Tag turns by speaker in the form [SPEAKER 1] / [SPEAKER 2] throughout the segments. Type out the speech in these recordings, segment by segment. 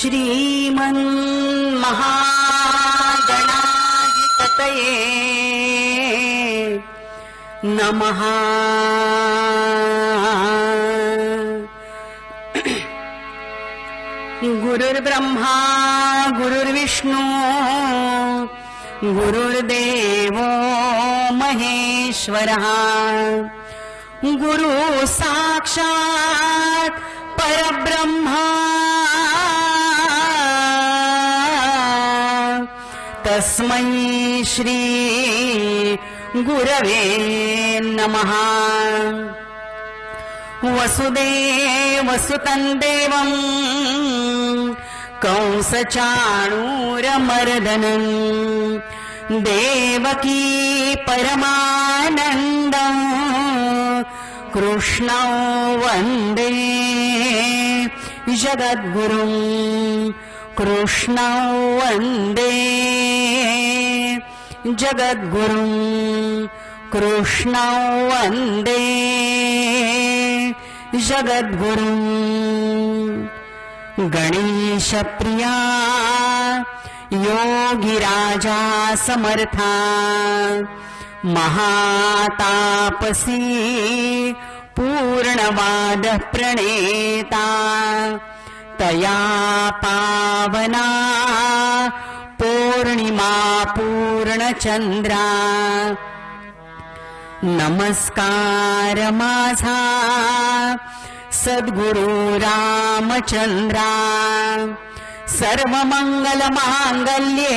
[SPEAKER 1] श्रीमन् महागणाधिपतये नमः। गुरुर्ब्रह्मा गुरुर्विष्णु गुरुर्देवो महेश्वरः गुरु साक्षात् परब्रह्मा तस्मै श्री गुरवे नमः। वसुदेवसुतं देवं कंसचाणूरमर्दनं देवकी परमानन्दं कृष्णं वन्दे जगद्गुरुं कृष्णं वन्दे जगद्गुरुं कृष्णं वन्दे जगद्गुरुं। गणेशप्रिया योगिराजा समर्था महातापसी पूर्णवादः प्रणेता तया पावना पूर्णिमा पूर्णचंद्रा। नमस्कार माझा सद्गुरु रामचंद्रा। सर्वमंगलमांगल्ये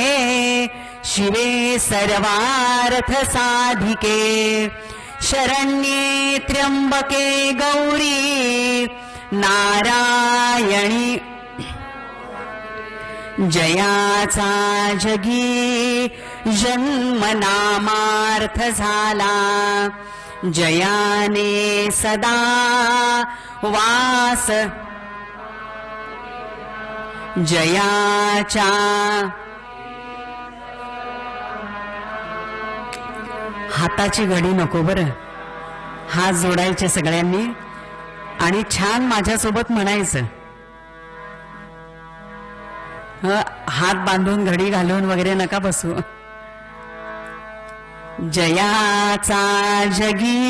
[SPEAKER 1] शिवे सर्वार्थ साधिके शरण्ये त्र्यंबके गौरी नारायणी जयाचा जगी जन्म नामार्थ झाला जयाने सदा वास जयाच्या हाताची घडी नको बरं, हात जोडायचे सगळ्यांनी आणि छान माझ्यासोबत म्हणायचं. हात बांधून घडी घालून वगैरे नका बसू. जयाचा जगी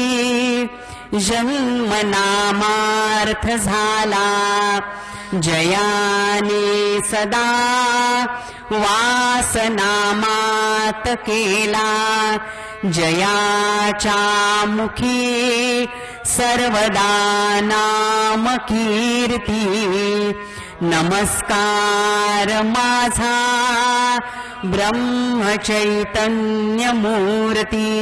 [SPEAKER 1] जन्म नामार्थ झाला जयाने सदा वास नामात केला जयाच्या मुखी सर्वदा नाम कीर्ती. नमस्कार माझा ब्रह्मचैतन्य मूर्ती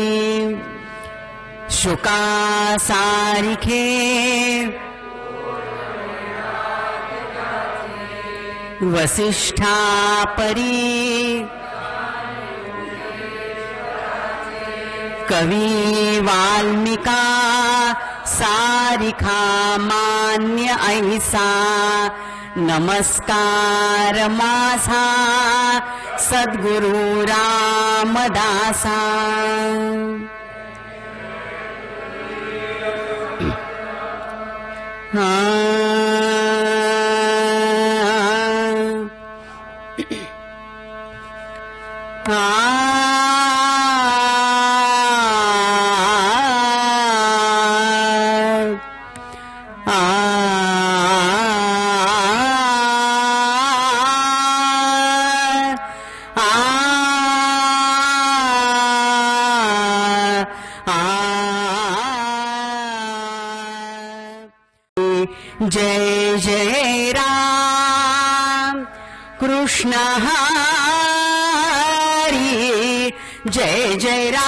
[SPEAKER 1] शुकासारिखे वसिष्ठा परी कवी वाल्मिका सारिखा मान्य ऐसा. नमस्कार माझा सद्गुरु रामदासा. जय जय राम कृष्ण हरी जय जय राम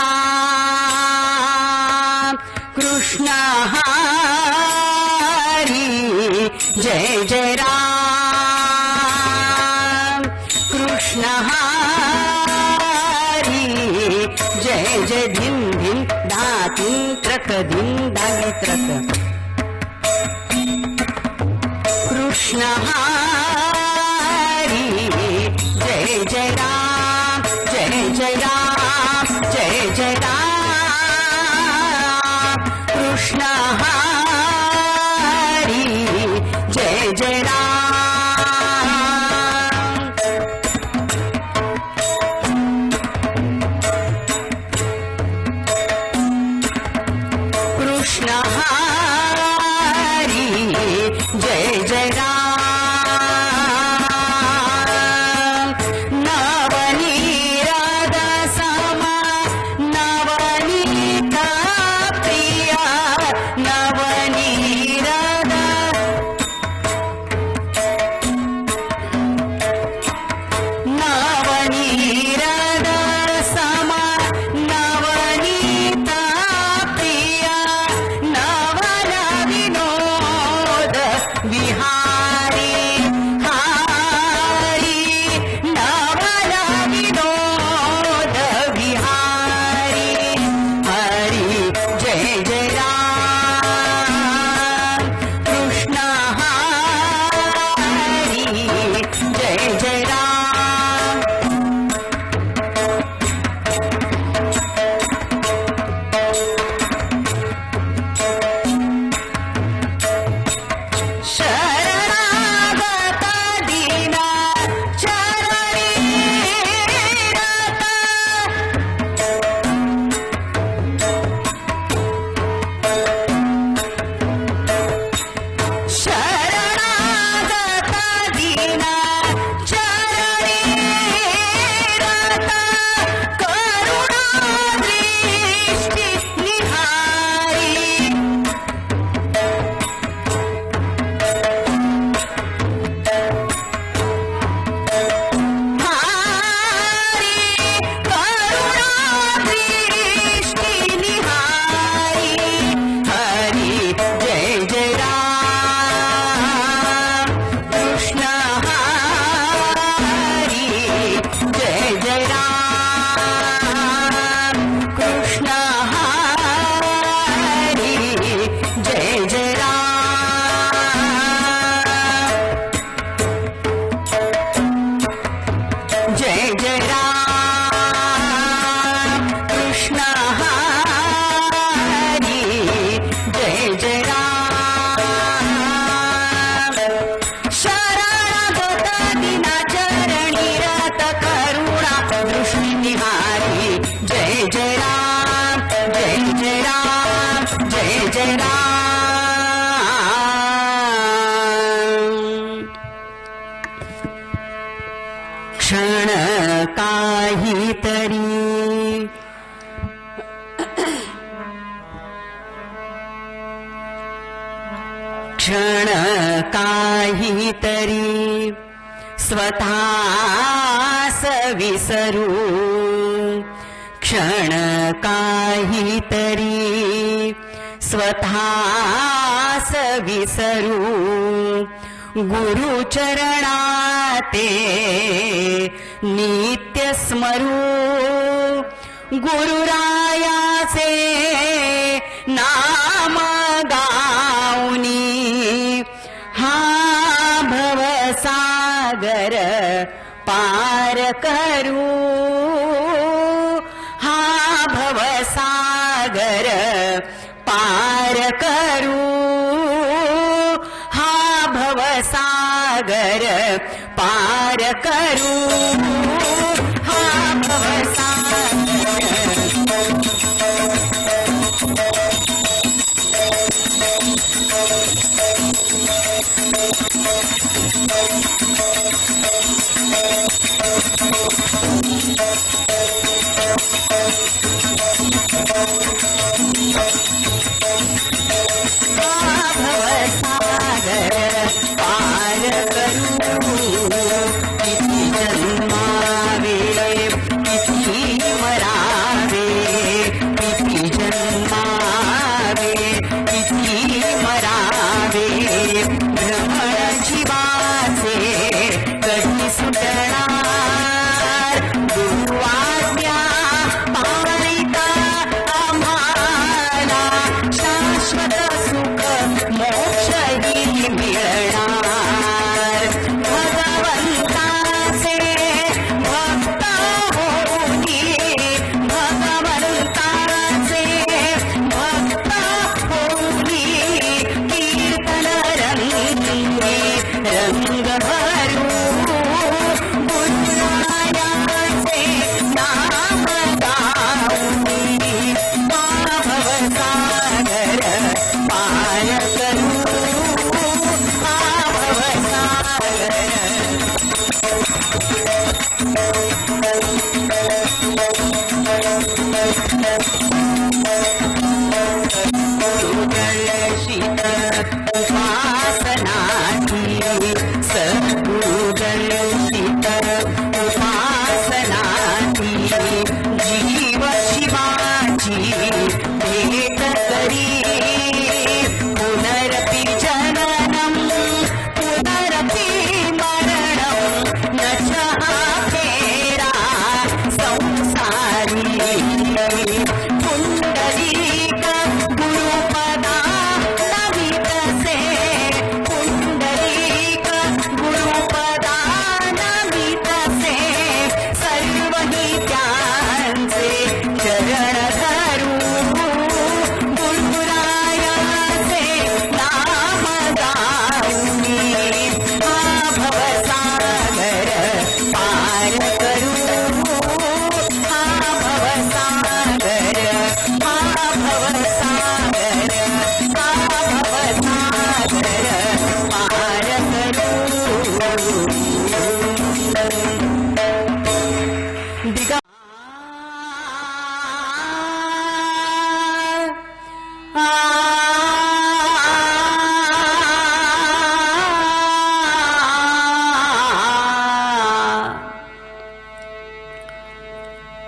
[SPEAKER 1] कृष्ण हरी जय जय राम कृष्ण हरी जय जय धिन धिन दातिन त्रक धिन दागी त्रक कृष्ण हरी जय जय राम जय जय राम जय जय राम कृष्ण हरी जय जय राम क्षण काहीतरी क्षण काहीतरी स्वतःस विसरू क्षण काहीतरी स्वतःस विसरू गुरुचरणाते नित्य स्मरू गुरुरायाचे नाम गाऊनी हा भवसागर पार करू हा भवसागर पार करू हा भवसागर पार करू हा भवसागर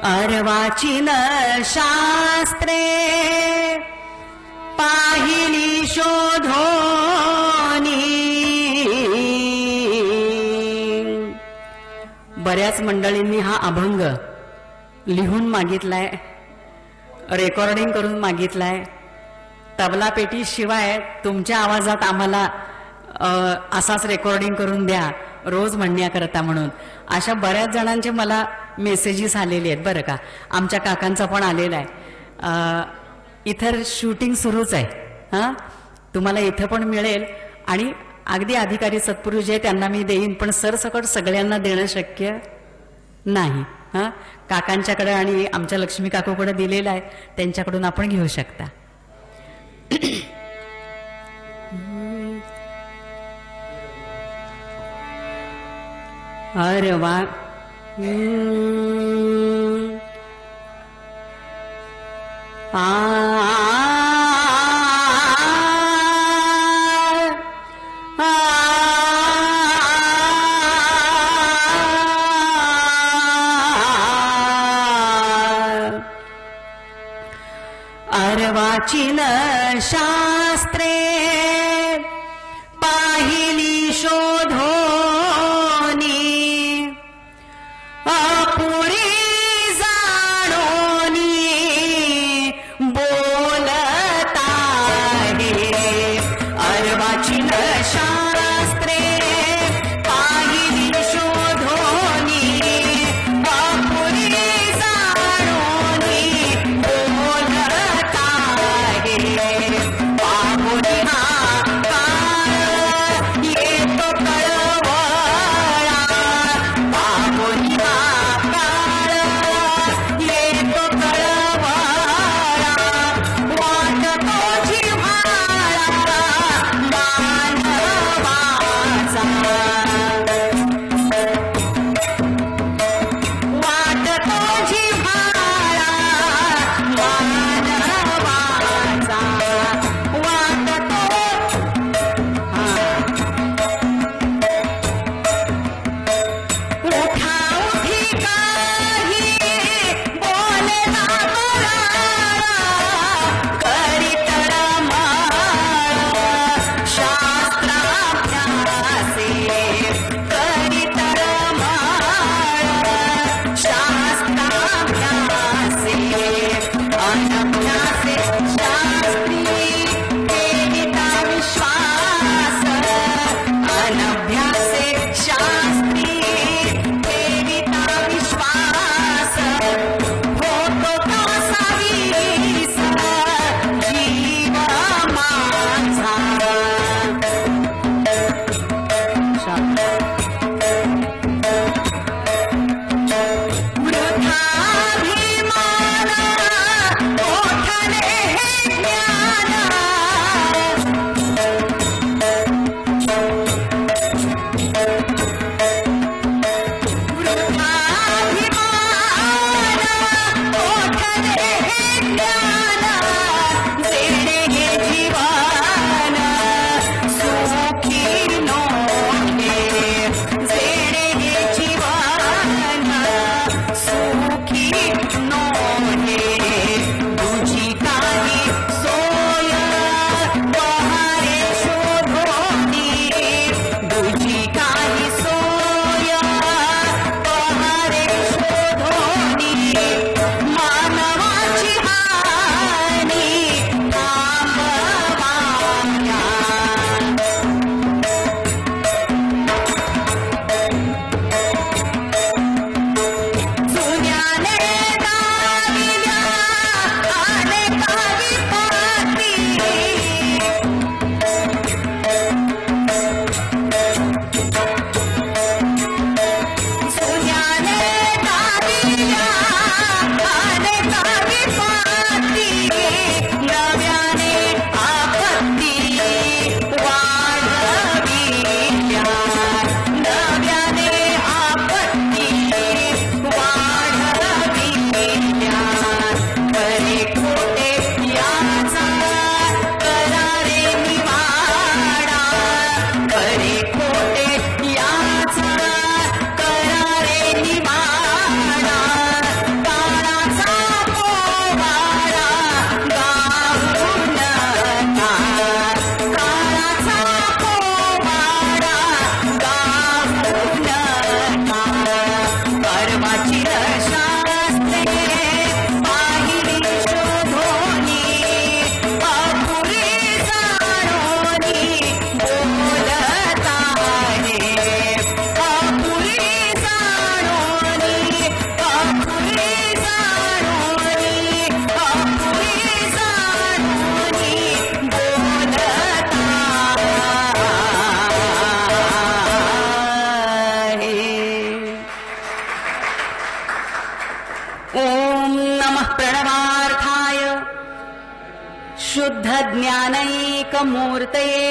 [SPEAKER 1] अर्वाचीन शास्त्रे पाहिली शोधोनी. बऱ्याच मंडळींनी हा अभंग लिहून मागितलाय, रेकॉर्डिंग करून मागितलाय. तबला पेटी शिवाय तुमच्या आवाजात आम्हाला असाच रेकॉर्डिंग करून द्या रोज म्हणण्याकरता म्हणून. अशा बऱ्याच जणांचे मला मेसेजेस आलेले आहेत बरं का. आमच्या काकांचा पण आलेला आहे. इथं शूटिंग सुरूच आहे. हां, तुम्हाला इथं पण मिळेल आणि अगदी अधिकारी सत्पुरुष जे त्यांना मी देईन, पण सरसकट सगळ्यांना देणं शक्य नाही. हां, काकांच्याकडे आणि आमच्या लक्ष्मी काकूकडे दिलेलं आहे, त्यांच्याकडून आपण घेऊ शकता. अरे वा अर्वाचीन शास्त्रे पाहिली शोधोनी अपुरी जाणोनी बोलता हे अर्वाचीन शास्त्रे पाहिली शोधोनी अपुरी जाणोनी बोलता हे पाहुणे हा काळ येतो कळवळा पाहुणे हा काळ येतो कळवळा वाटतो जिव्हाळा मानवाचा वाटतो जिव्हाळा मानवाचा वाटतो उठाउठी काही बोले ना करी तळमळ शास्त्राभ्यासे शुद्ध ज्ञानैकमूर्तये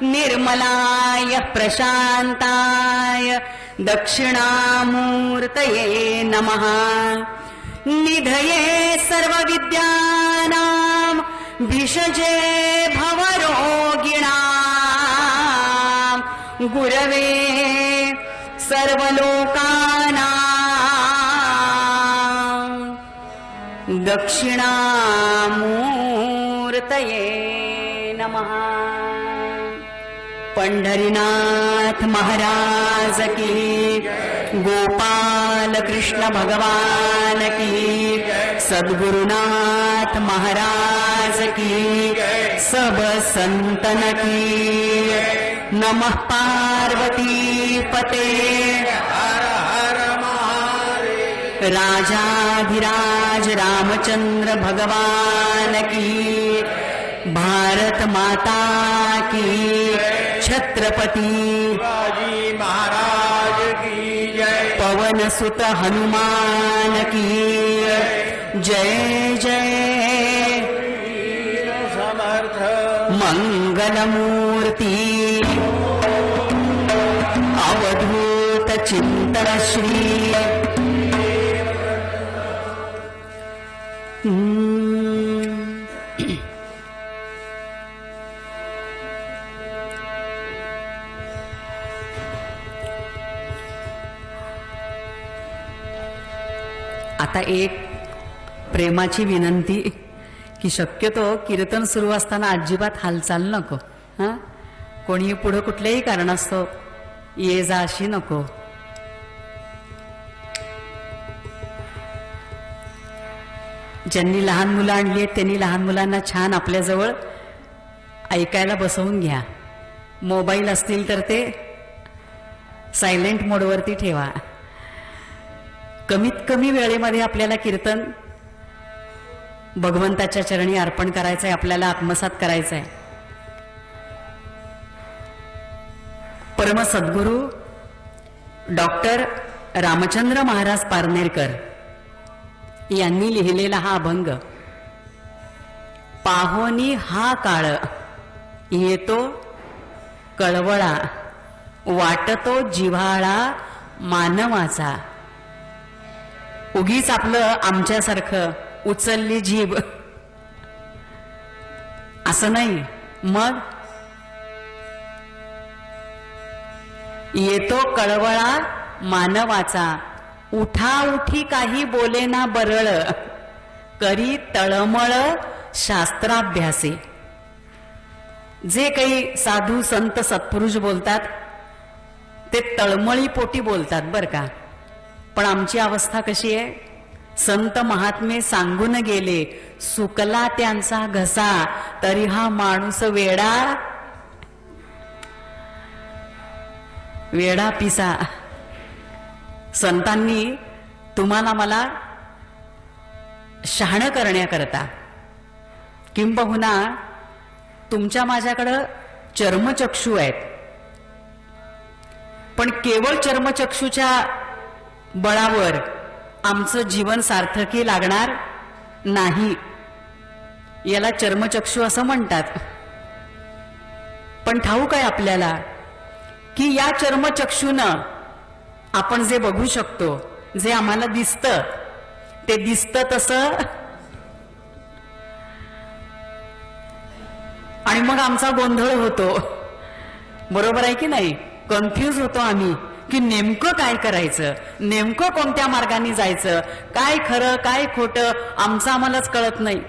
[SPEAKER 1] निर्मलाय प्रशान्ताय दक्षिणामूर्तये नमः। निधये सर्वविद्यानां भिषजे भवरोगिणां गुरवे सर्वलोकानां दक्षिणामूर्तये नमः। पंढरीनाथ महाराज की, गोपाल कृष्ण भगवान की, सद्गुरुनाथ महाराज की, सब संतन की। नमः पार्वती पते राजाधिराज रामचंद्र भगवान की, भारत माता की, छत्रपति शिवाजी महाराज की जय, पवन सुत हनुमान की जय जय। समर्थ मंगलमूर्ति अवधूत चिंतन श्री आता एक प्रेमाची विनंती की शक्यतो कीर्तन सुरू असताना अजिबात हालचाल नको. कोणी पुढे कुठल्याही कारणास्तव ये जा अशी नको. ज्यांनी लहान मुलं आणली आहेत त्यांनी लहान मुलांना छान आपल्याजवळ ऐकायला बसवून घ्या. मोबाईल असतील तर ते सायलेंट मोडवरती ठेवा. कमीत कमी वेळेमध्ये आपल्याला कीर्तन भगवंताच्या चरणी अर्पण करायचंय, आपल्याला आत्मसात करायचंय. परम सद्गुरु डॉक्टर रामचंद्र महाराज पारनेरकर यांनी लिहिलेला हा अभंग, पाहोनी हा काळ येतो कळवळा, वाटतो जिव्हाळा मानवाचा. उगीच आपलं आमच्यासारखं उचलली जीभ असं नाही. मग येतो कळवळा मानवाचा, उठा उठी काही बोलेना बरळ, करी तळमळ शास्त्राभ्यासे. जे काही साधू संत सत्पुरुष बोलतात ते तळमळी पोटी बोलतात बर का. पण आमची अवस्था कशी आहे? संत महात्मे सांगून गेले, सुकला त्यांचा घसा तरी हा माणूस वेडा वेडा पिसा. संतांनी तुम्हाला मला शहाणं करण्याकरता किंबहुना तुमच्या माझ्याकडं चर्मचक्षू आहेत, पण केवळ चर्मचक्षूच्या बळावर आमचं जीवन सार्थकी लागणार नाही. याला चर्मचक्षू असं म्हणतात. पण ठाऊक आहे आपल्याला की या चर्मचक्षूनं आपण जे बघू शकतो, जे आम्हाला दिसतं ते दिसतं तसं, आणि मग आमचा गोंधळ होतो. बरोबर आहे की नाही? कन्फ्यूज होतो आम्ही की नेमकं काय करायचं, नेमकं कोणत्या मार्गाने जायचं, काय खरं काय खोटं आमचं आम्हालाच कळत नाही.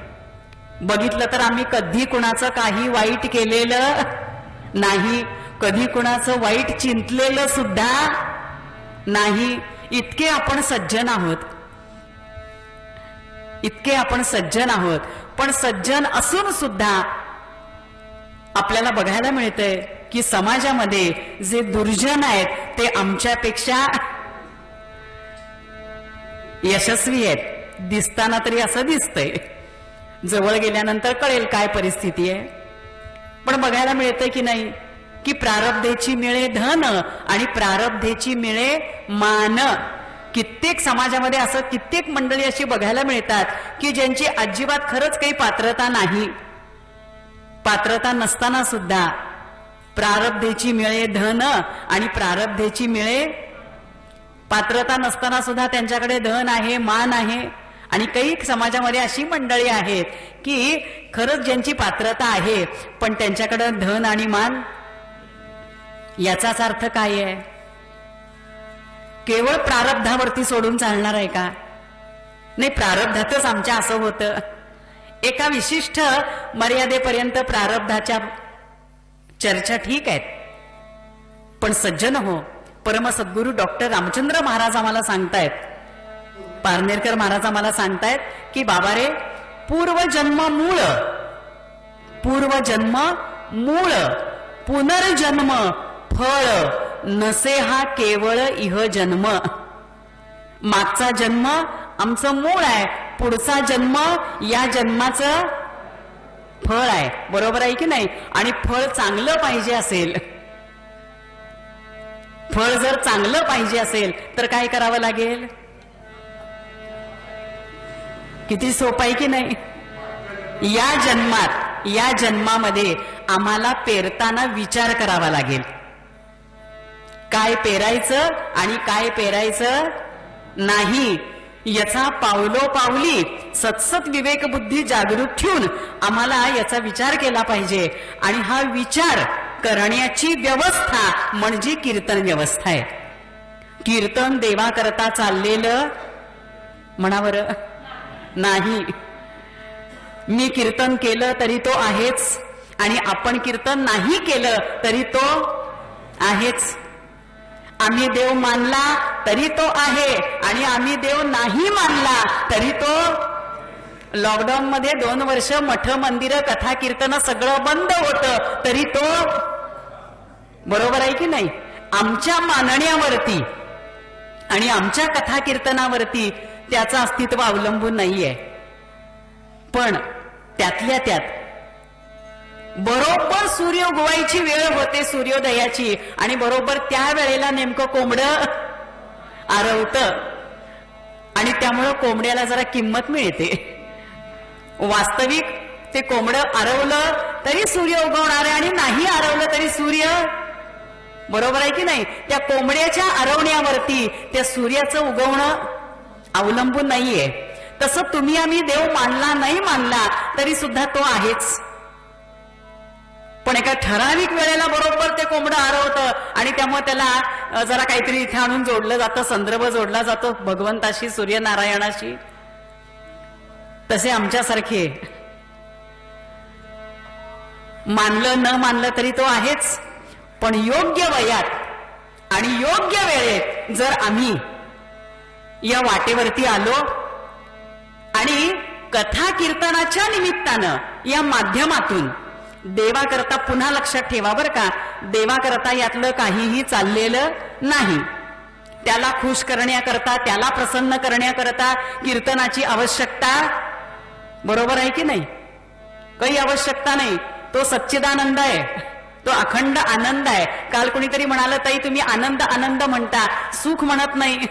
[SPEAKER 1] बघितलं तर आम्ही कधी कुणाचं काही वाईट केलेलं नाही, कधी कुणाचं वाईट चिंतलेलं सुद्धा नाही. इतके आपण सज्जन आहोत, इतके आपण सज्जन आहोत. पण सज्जन असून सुद्धा आपल्याला बघायला मिळतंय की समाजामध्ये जे दुर्जन आहेत ते आमच्यापेक्षा यशस्वी आहेत. दिसताना तरी असं दिसतंय, जवळ गेल्यानंतर कळेल काय परिस्थिती आहे. पण बघायला मिळतंय की नाही की प्रारब्धेची मिळे धन आणि प्रारब्धेची मिळे मान. कित्येक समाजामध्ये असं कित्येक मंडळी अशी बघायला मिळतात की ज्यांची अजिबात खरंच काही पात्रता नाही, पात्रता नसताना सुद्धा प्रारब्धेची मिळे धन आणि प्रारब्धेची मिळे पात्रता नसताना सुद्धा त्यांच्याकडे धन आहे, मान आहे. आणि काही समाजामध्ये अशी मंडळी आहेत की खरंच ज्यांची पात्रता आहे पण त्यांच्याकडे धन आणि मान. याचाच अर्थ काय आहे? केवळ प्रारब्धावरती सोडून चालणार आहे का? नाही, प्रारब्धातच आमच्या असं होतं. एका विशिष्ट मर्यादेपर्यंत प्रारब्धाच्या चर्चा ठीक आहेत, पण सज्जन हो, परम सद्गुरू डॉक्टर रामचंद्र महाराज आम्हाला सांगतायत, पारनेरकर महाराज आम्हाला सांगतायत की बाबा रे, पूर्वजन्म मूळ, पूर्वजन्म मूळ, पुनर्जन्म फळ नसे हा केवळ इह जन्म. मागचा जन्म आमचं मूळ आहे, पुढचा जन्म या जन्माचं फळ आहे. बरोबर आहे की नाही? आणि फळ चांगलं पाहिजे असेल, फळ जर चांगलं पाहिजे असेल तर काय करावं लागेल? किती सोपं आहे की नाही? या जन्मात, या जन्मामध्ये आम्हाला पेरताना विचार करावा लागेल, काय पेरायचं आणि काय पेरायचं नाही याचा पावलोपावली सतसत विवेक बुद्धी जागरूक ठेवून आम्हाला याचा विचार केला पाहिजे. आणि हा विचार करण्याची व्यवस्था म्हणजे कीर्तन व्यवस्था आहे. कीर्तन देवा करता चाललेलं म्हणावर नाही. मी कीर्तन केलं तरी तो आहेच आणि आपण कीर्तन नाही केलं तरी तो आहेच. आम्ही देव मानला तरी तो आहे आणि आम्ही देव नाही मानला तरी तो. लॉकडाऊन मध्ये 2 वर्ष मठ मंदिर कथा कीर्तन सगळं बंद होतं तरी तो. बरोबर आहे की नाही? आमच्या मानण्यावरती आणि आमच्या कथा कीर्तनावरती त्याचं अस्तित्व अवलंबून नाहीये. पण त्यातल्या त्यात बरोबर सूर्य उगवायची वेळ होते सूर्योदयाची आणि बरोबर त्या वेळेला नेमकं कोंबडं आरवतं आणि त्यामुळं कोंबड्याला जरा किंमत मिळते. वास्तविक ते कोंबडं आरवलं तरी सूर्य उगवणार आहे आणि नाही आरवलं तरी सूर्य. बरोबर आहे की नाही? त्या कोंबड्याच्या आरवण्यावरती त्या सूर्याचं उगवणं अवलंबून नाहीये. तसं तुम्ही आम्ही देव मानला नाही मानला तरी सुद्धा तो आहेच. पण एका ठराविक वेळेला बरोबर ते कोंबडं आरवतं आणि त्यामुळे त्याला जरा काहीतरी इथे आणून जोडलं जातं, संदर्भ जोडला जातो भगवंताशी, सूर्यनारायणाशी. तसे आमच्यासारखे मानलं न मानलं तरी तो आहेच. पण योग्य वयात आणि योग्य वेळेत जर आम्ही या वाटेवरती आलो आणि कथा कीर्तनाच्या निमित्तानं या माध्यमातून देवाकरता, पुन्हा लक्षात ठेवा बरं का, देवाकरता यातलं काहीही चाललेलं नाही. त्याला खुश करण्याकरता, त्याला प्रसन्न करण्याकरता कीर्तनाची आवश्यकता. बरोबर आहे की नाही? काही आवश्यकता नाही. तो सच्चिदानंद आहे, तो अखंड आनंद आहे. काल कोणीतरी म्हणालं, ताई तुम्ही आनंद आनंद म्हणता, सुख म्हणत नाही.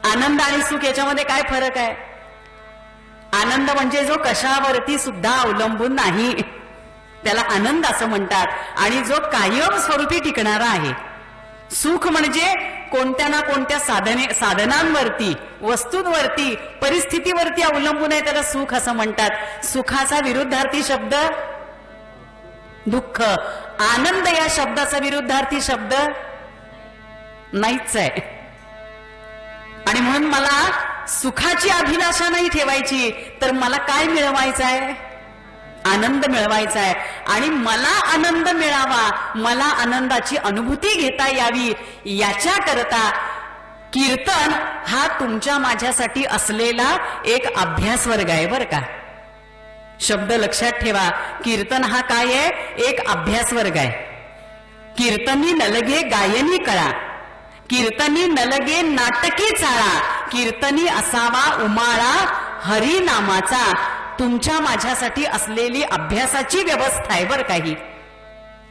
[SPEAKER 1] आनंद आणि सुख याच्यामध्ये काय फरक आहे? आनंद म्हणजे जो कशावरती सुद्धा अवलंबून नाही त्याला आनंद असं म्हणतात आणि जो कायम स्वरूपी टिकणारा आहे. सुख म्हणजे कोणत्या ना कोणत्या साधनांवरती, वस्तूंवरती, परिस्थितीवरती अवलंबून आहे, त्याला सुख असं म्हणतात. सुखाचा विरुद्धार्थी शब्द दुःख. आनंद या शब्दाचा विरुद्धार्थी शब्द नाहीच आहे. आणि म्हणून मला सुखाची अभिलाषा नाही ठेवायची, तर मला काय मिळवायचं आहे? आनंद मिळवायचा आहे. आणि मला आनंद मिळावा, मला आनंदाची अनुभूती घेता यावी, याच्या करता कीर्तन हा तुमच्या माझ्यासाठी असलेला एक अभ्यास वर्ग आहे बरं का. शब्द लक्षात ठेवा. कीर्तन हा काय आहे? एक अभ्यास वर्ग आहे. कीर्तनी नलगे गायनी कळा, कीर्तनी नलगे नाटकी चाळा, कीर्तनी असावा उमाळा हरी नामाचा. तुमच्या माझ्यासाठी असलेली अभ्यासाची व्यवस्था आहे बरं काही.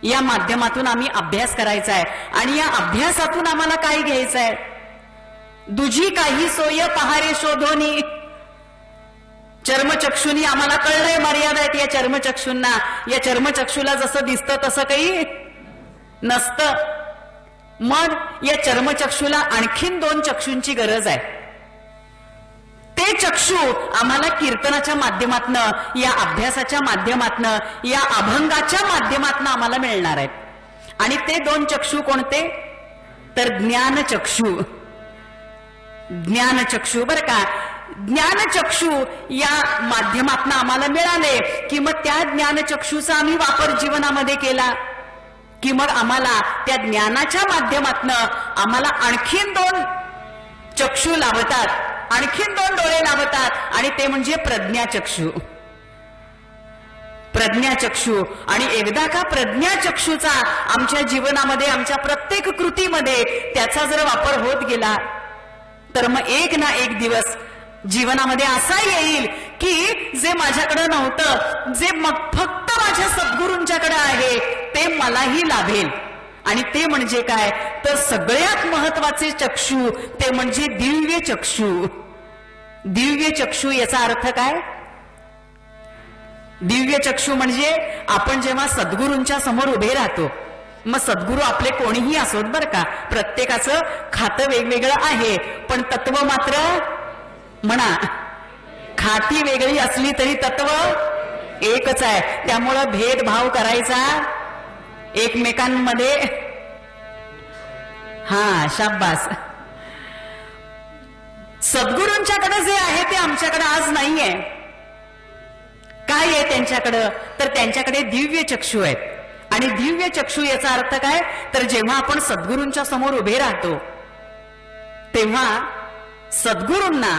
[SPEAKER 1] या माध्यमातून आम्ही अभ्यास करायचा आहे आणि या अभ्यासातून आम्हाला काय घ्यायचं आहे? दुजी काही सोय पहारे शोधोनी. चर्मचक्षुनी आम्हाला कळलंय मर्यादा आहेत या चर्मचक्षूंना. या चर्मचक्षुला जसं दिसतं तसं काही नसतं. मग या चर्मचक्षुला आणखीन 2 चक्षूंची गरज आहे. ते चक्षु आम्हाला कीर्तनाच्या माध्यमातनं, या अभ्यासाच्या माध्यमातनं, या अभंगाच्या माध्यमातनं आम्हाला मिळणार आहेत. आणि ते 2 चक्षु कोणते? तर ज्ञानचक्षु. ज्ञानचक्षु बर का. ज्ञानचक्षु या माध्यमातनं आम्हाला मिळाले की मग त्या ज्ञानचक्षुचा आम्ही वापर जीवनामध्ये केला की मग आम्हाला त्या ज्ञानाच्या माध्यमातनं आम्हाला आणखीन 2 चक्षु लाभतात, आणखीन 2 डोळे लाभतात आणि ते म्हणजे प्रज्ञाचक्षु. प्रज्ञाचक्षु. आणि एकदा का प्रज्ञाचक्षुचा आमच्या जीवनामध्ये, आमच्या प्रत्येक कृतीमध्ये त्याचा जर वापर होत गेला तर मग एक ना एक दिवस जीवनामध्ये असा येईल की जे माझ्याकडे नव्हतं, जे मग फक्त माझ्या सद्गुरूंच्याकडे आहे ते मलाही लाभेल. आणि ते म्हणजे काय? तर सगळ्यात महत्वाचे चक्षु ते म्हणजे दिव्य चक्षु. दिव्य चक्षु याचा अर्थ काय? दिव्य चक्षु म्हणजे आपण जेव्हा सद्गुरूंच्या समोर उभे राहतो, मग सद्गुरू आपले कोणीही असोत बर का, प्रत्येकाचं खातं वेगवेगळं आहे पण तत्व मात्र म्हणा, खाती वेगळी असली तरी तत्व एकच आहे. त्यामुळं भेदभाव करायचा एकमेकांमध्ये. हा शाब्बास. सद्गुरूंच्याकडे जे आहे ते आमच्याकडे आज नाहीये. काय आहे त्यांच्याकडं? तर त्यांच्याकडे दिव्य चक्षु आहेत. आणि दिव्य चक्षु याचा अर्थ काय? तर जेव्हा आपण सद्गुरूंच्या समोर उभे राहतो तेव्हा सद्गुरूंना,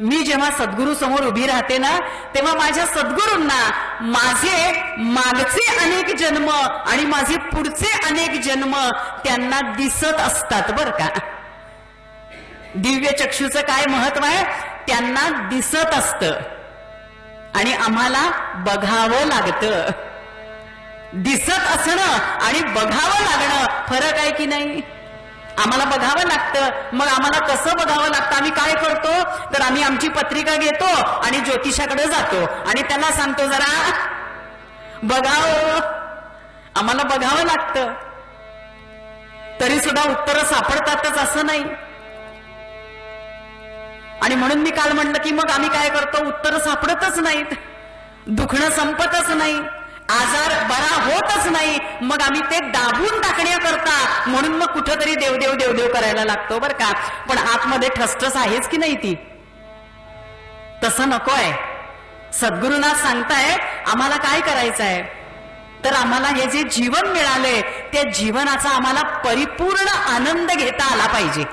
[SPEAKER 1] मी जेव्हा सद्गुरू समोर उभी राहते ना तेव्हा माझ्या सद्गुरूंना माझे मागचे अनेक जन्म आणि माझे पुढचे अनेक जन्म त्यांना दिसत असतात बर का. दिव्य चक्षुचं काय महत्व आहे? त्यांना दिसत असतं आणि आम्हाला बघावं लागतं. दिसत असणं आणि बघावं लागणं फरक आहे की नाही? आम्हाला बघावं लागतं. मग आम्हाला कसं बघावं लागतं? आम्ही काय करतो तर आम्ही आमची पत्रिका घेतो आणि ज्योतिषाकडे जातो आणि त्याला सांगतो जरा बघावं. आम्हाला बघावं लागतं. तरी सुद्धा उत्तरं सापडतातच असं नाही. आणि म्हणून मी काल म्हणलं की मग आम्ही काय करतो? उत्तरं सापडतच नाहीत, दुखणं संपतच नाही, आजार बरा होतच नाही. मग आम्ही ते दाबून टाकण्याकरता म्हणून मग कुठंतरी देवदेव देवदेव करायला लागतो बर का. पण आतमध्ये ठसठस आहेच की नाही ती? तसं नकोय. सद्गुरूंना सांगताय आम्हाला काय करायचं आहे तर आम्हाला हे जे जीवन मिळालंय त्या जीवनाचा आम्हाला परिपूर्ण आनंद घेता आला पाहिजे.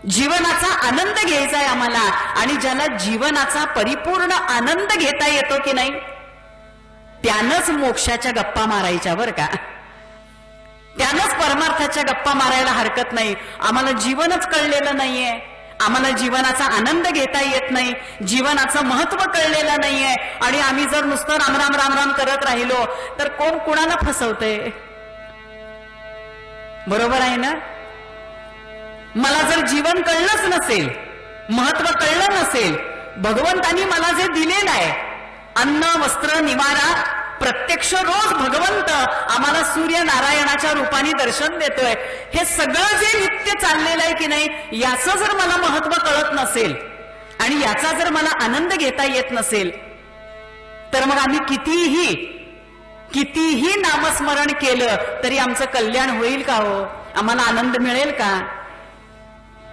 [SPEAKER 1] जीवनाचा आनंद घ्यायचा आहे आम्हाला. आणि ज्याला जीवनाचा परिपूर्ण आनंद घेता येतो की नाही त्यानंच मोक्षाच्या गप्पा मारायच्या बर का. त्यानंच परमार्थाच्या गप्पा मारायला हरकत नाही. आम्हाला जीवनच कळलेलं नाहीये, आम्हाला जीवनाचा आनंद घेता येत नाही, जीवनाचं महत्व कळलेलं नाहीये आणि आम्ही जर नुसतं रामराम रामराम करत राहिलो तर कोण कुणाला फसवतंय? बरोबर आहे ना? मला जर जीवन कळलंच नसेल, महत्व कळलं नसेल, भगवंतानी मला जे दिलेलं आहे अन्न वस्त्र निवारा, प्रत्यक्ष रोज भगवंत आम्हाला सूर्य नारायणाच्या रूपाने दर्शन देतोय, हे सगळं जे नित्य चाललेलं आहे की नाही याचं जर मला महत्व कळत नसेल आणि याचा जर मला आनंद घेता येत नसेल तर मग आम्ही कितीही नामस्मरण केलं तरी आमचं कल्याण होईल का हो? आम्हाला आनंद मिळेल का?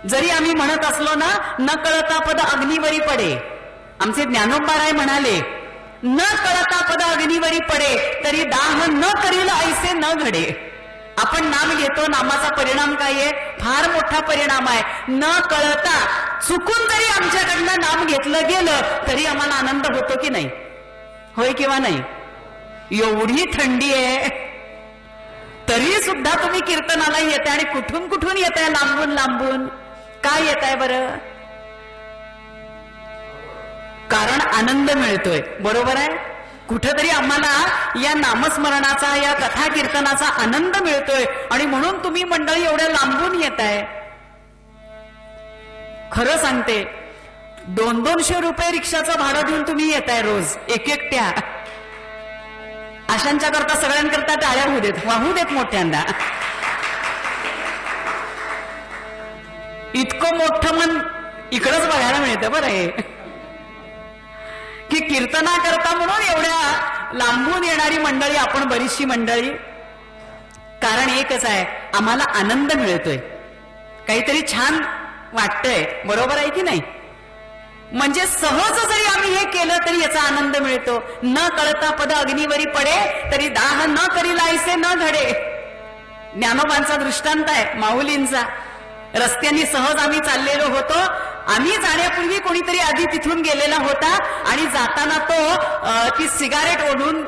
[SPEAKER 1] जरी आम्ही म्हणत असलो ना न कळता पद अग्नीवरी पडे, आमचे ज्ञानोबाराय म्हणाले न कळता पद अग्नीवरी पडे तरी दाह न करील ऐसे न घडे. आपण नाम घेतो, नामाचा परिणाम काय आहे? फार मोठा परिणाम आहे. न कळता चुकून जरी आमच्याकडनं नाम घेतलं गेलं तरी आम्हाला आनंद होतो की नाही? होय किंवा नाही? एवढी थंडी आहे तरी सुद्धा तुम्ही कीर्तनाला येते आणि कुठून कुठून येत आहे? लांबून लांबून. काय येत आहे बरं? कारण आनंद मिळतोय. बरोबर आहे? कुठेतरी आम्हाला या नामस्मरणाचा, या कथा कीर्तनाचा आनंद मिळतोय आणि म्हणून तुम्ही मंडळी एवढ्या लांबून येत आहे. खरं सांगते, 200-200 रुपये रिक्षाचं भाडं देऊन तुम्ही येताय रोज एकट्या. अशांच्या करता सगळ्यांकरता टाळ्या होऊ देत, वाहू देत मोठ्यांदा. इतकं मोठं मन इकडंच बघायला मिळतं बरं हे, की कीर्तना करता म्हणून एवढ्या लांबून येणारी मंडळी, आपण बरीचशी मंडळी. कारण एकच आहे, आम्हाला आनंद मिळतोय, काहीतरी छान वाटतंय, बरोबर आहे की नाही? म्हणजे सहज जरी आम्ही हे केलं तरी याचा आनंद मिळतो. न कळता पद अग्नीवरी पडे तरी दाह न करी लायसे न घडे. ज्ञानोबांचा दृष्टांत आहे, माऊलींचा. रस्त्याने सहज आम्ही चाललेलो होतो, आम्ही जाण्यापूर्वी कोणीतरी आधी तिथून गेलेला होता आणि जाताना तो ती सिगारेट ओढून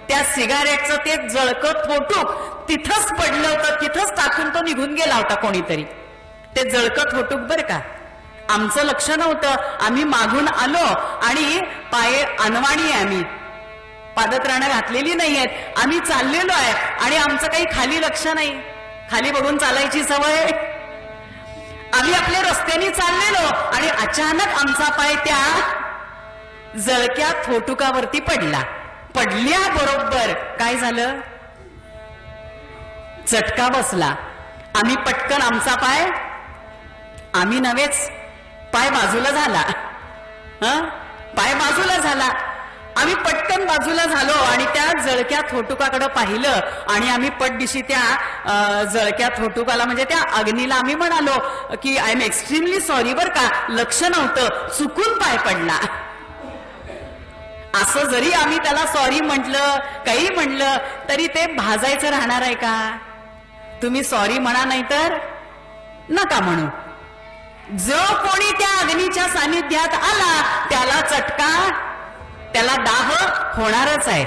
[SPEAKER 1] त्या सिगारेटचं ते जळकत फोटूक तिथंच पडलं होतं, तिथंच टाकून तो निघून गेला होता कोणीतरी. ते जळकत फोटूक बर का, आमचं लक्ष नव्हतं. आम्ही मागून आलो आणि पाय अनवाणी आहे, आम्ही पादत्राणं घातलेली नाहीयेत, आम्ही चाललेलो आहे आणि आमचं काही खाली लक्ष नाही. खाली बघून चालायची सवय. आम्ही आपल्या रस्त्याने चाललेलो आणि अचानक आमचा पाय त्या जळक्या थोटुकावरती पडला. पडल्याबरोबर काय झालं, चटका बसला. आम्ही पटकन आमचा पाय, आम्ही नव्हेच, पाय बाजूला झाला. पाय बाजूला झाला. आम्ही पटकन बाजूला झालो आणि त्या जळक्या थोटुकाकडे पाहिलं आणि आम्ही पटदिशी त्या जळक्या थोटुकाला म्हणजे त्या अग्नीला आम्ही म्हणालो की आय एम एक्स्ट्रीमली सॉरी बर का, लक्ष नव्हतं, चुकून पाय पडला. असं जरी आम्ही त्याला सॉरी म्हटलं, काही म्हणलं तरी ते भाजायचं राहणार आहे का? तुम्ही सॉरी म्हणा, नाही तर नका म्हणू. जो कोणी त्या अग्नीच्या सानिध्यात आला त्याला चटका, त्याला दाह होणारच आहे.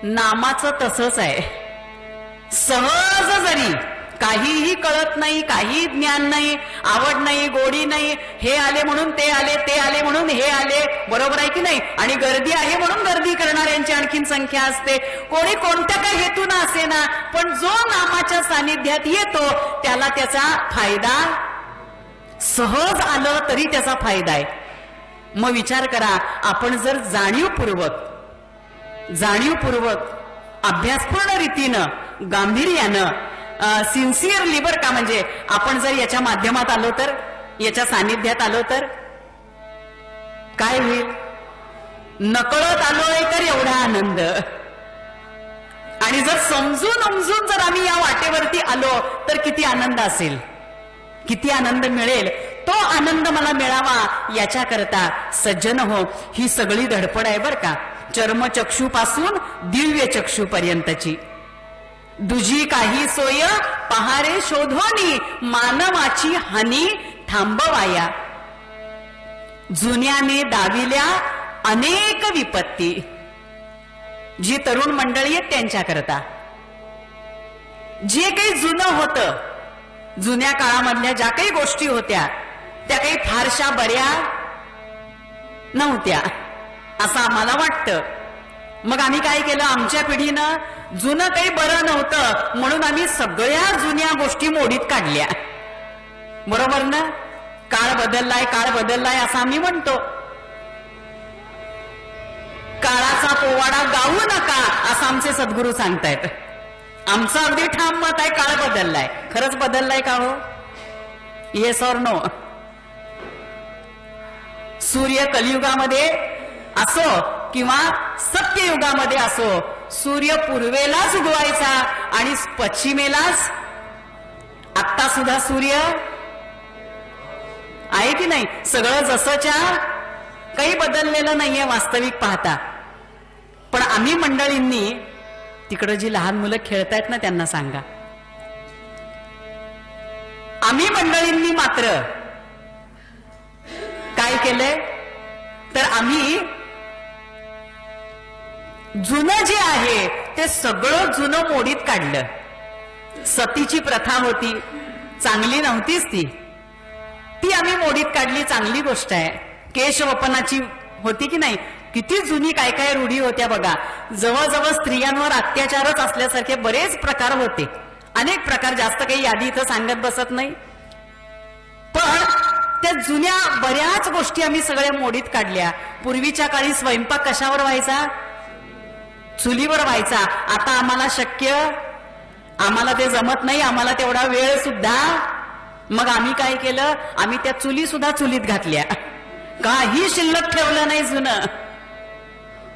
[SPEAKER 1] नामाचं तसंच आहे. सहज जरी काहीही कळत नाही, काही ज्ञान नाही, आवड नाही, गोडी नाही, हे आले म्हणून ते आले, ते आले म्हणून हे आले, बरोबर आहे की नाही? आणि गर्दी आहे म्हणून गर्दी करणाऱ्यांची आणखीन संख्या असते. कोणी कोणत्या काय हेतून असे ना, पण जो नामाच्या सानिध्यात येतो त्याला त्याचा फायदा, सहज आलं तरी त्याचा फायदा आहे. मग विचार करा, आपण जर जाणीवपूर्वक अभ्यासपूर्ण रीतीनं, गांभीर्यानं, सिन्सिअरली बर का, म्हणजे आपण जर याच्या माध्यमात आलो तर, याच्या सानिध्यात आलो तर काय होईल? नकळत आलोय तर एवढा आनंद. आणि जर समजून उमजून जर आम्ही या वाटेवरती आलो तर किती आनंद असेल, किती आनंद मिळेल. तो आनंद मला मिळावा याच्याकरता सज्जन हो, ही सगळी धडपड आहे बर का. चर्मचक्षू पासून दिव्य चक्षू पर्यंतची. दुजी काही सोय पहारे शोधोनी, मानवाची हानी थांबवाया. जुन्याने दाविल्या अनेक विपत्ती. जी तरुण मंडळी आहेत त्यांच्याकरता जे काही जुनं होतं, जुन्या काळामधल्या ज्या काही गोष्टी होत्या त्या काही फारशा बऱ्या नव्हत्या असं आम्हाला वाटतं. मग आम्ही काय केलं, आमच्या पिढीनं जुनं काही बरं नव्हतं म्हणून आम्ही सगळ्या जुन्या गोष्टी मोडीत काढल्या, बरोबर ना? काळ बदललाय, काळ बदललाय असं आम्ही म्हणतो. काळाचा पोवाडा गाऊ नका असं आमचे सद्गुरू सांगतायत. आमचं अगदी ठाम मत आहे, काळ बदललाय. खरंच बदललाय का हो? Yes or no? सूर्य कलियुगामध्ये असो किंवा सत्ययुगामध्ये असो, सूर्य पूर्वेलाच उगवायचा आणि पश्चिमेलाच. आत्ता सुद्धा सूर्य आहे की नाही? सगळं जसंच्या, काही बदललेलं नाहीये वास्तविक पाहता. पण आम्ही मंडळींनी, तिकडं जी लहान मुलं खेळतायत ना त्यांना सांगा, आम्ही मंडळींनी मात्र काय केलंय तर आम्ही जुनं जे आहे ते सगळं जुनं मोडीत काढलं. सतीची प्रथा होती, चांगली नव्हतीच ती आम्ही मोडीत काढली, चांगली गोष्ट आहे. केशवपनाची होती की नाही, किती जुनी काय काय रूढी होत्या बघा. जवळजवळ स्त्रियांवर अत्याचारच असल्यासारखे बरेच प्रकार होते, अनेक प्रकार. जास्त काही यादी इथं सांगत बसत नाही. पण त्या जुन्या बऱ्याच गोष्टी आम्ही सगळ्या मोडीत काढल्या. पूर्वीच्या काळी स्वयंपाक कशावर व्हायचा? चुलीवर व्हायचा. आता आम्हाला शक्य, आम्हाला ते जमत नाही, आम्हाला तेवढा वेळ सुद्धा. मग आम्ही काय केलं? आम्ही त्या चुली सुद्धा चुलीत घातल्या. काही शिल्लक ठेवलं नाही जुनं.